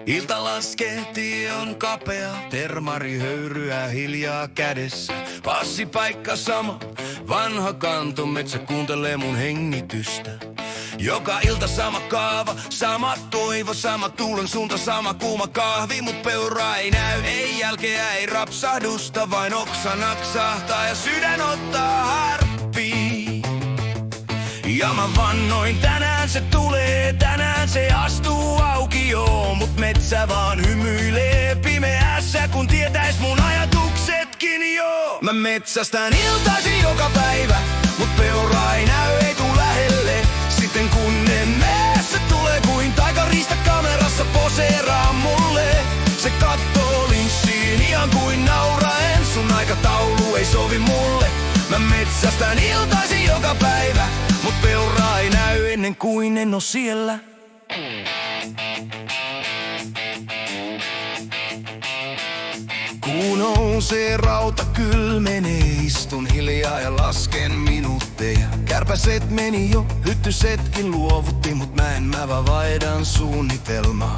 Ilta laskehti on kapea, termari höyryää hiljaa kädessä. Passipaikka sama, vanha kantometsä kuuntelee mun hengitystä. Joka ilta sama kaava, sama toivo, sama tuulen suunta, sama kuuma kahvi. Mut peuraa ei näy, ei jälkeä, ei rapsahdusta, vain oksa naksahtaa ja sydän ottaa harppiin. Ja mä vannoin, tänään se tulee, tänään se astuu auki joo. Mut metsä vaan hymyilee pimeässä, kun tietäis mun ajatuksetkin joo. Mä metsästän iltaisin joka päivä, mut peuraa ei näy, ei tuu lähelle. Sitten kun en mene, se tulee kuin taikariista kamerassa poseeraa mulle. Se kattoo linssiin ihan kuin nauraen, sun aikataulu ei sovi mulle. Mä metsästän iltaisin joka päivä, mut peuraa ei näy ennen kuin en oo siellä. Kun nousee rauta kylmenee, istun hiljaa ja lasken minuutteja. Kärpäset meni jo, hyttysetkin luovutti, mut mä vaan vaihdan suunnitelmaa.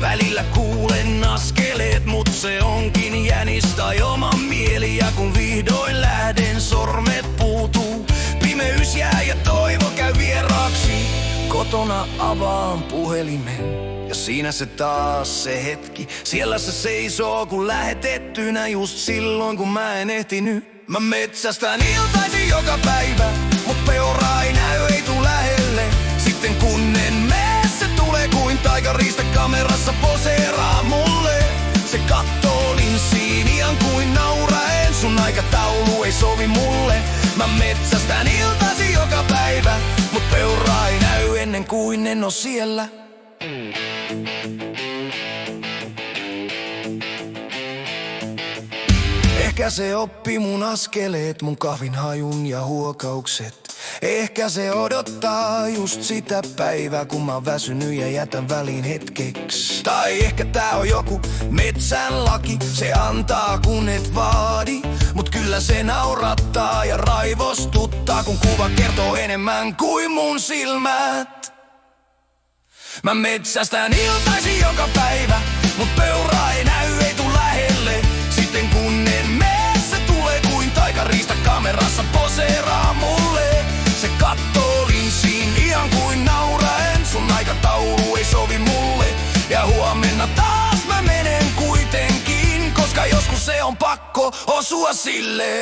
Välillä kuulen askeleet, mut se onkin jänis tai oma mieli. Ja kun vihdoin lähden, sormet puutuu. Pimeys jää ja toivo käy vieraaksi. Kotona avaan puhelimen. Ja siinä se taas se hetki. Siellä se seisoo kun lähetettynä just silloin kun mä en ehtinyt. Mä metsästän iltaisin joka päivä, mut peuraa ei näy, ei tuu lähelle. Sitten kun en mene, se tulee kuin taikariista kamerassa poseeraa mulle. Se kattoo linssiin ihan kuin nauraen, sun aikataulu ei sovi mulle. Mä metsästän iltaisin joka päivä, mut peuraa ei näy ennen kuin en oo siellä. Ehkä se oppi mun askeleet, mun kahvin hajun ja huokaukset. Ehkä se odottaa just sitä päivää, kun mä oon väsynyt ja jätän väliin hetkeksi. Tai ehkä tää on joku metsän laki, se antaa kun et vaadi. Mut kyllä se naurattaa ja raivostuttaa, kun kuva kertoo enemmän kuin mun silmät. Mä metsästän iltaisin joka päivä, mut peuraa ei näy, ei tuu lähelle. Sitten kun en mene, se tulee kuin taikariista kamerassa poseeraa mulle. Se kattoo linssiin ihan kuin nauraen, sun aikataulu ei sovi mulle. Ja huomenna taas mä menen kuitenkin, koska joskus se on pakko osua silleen.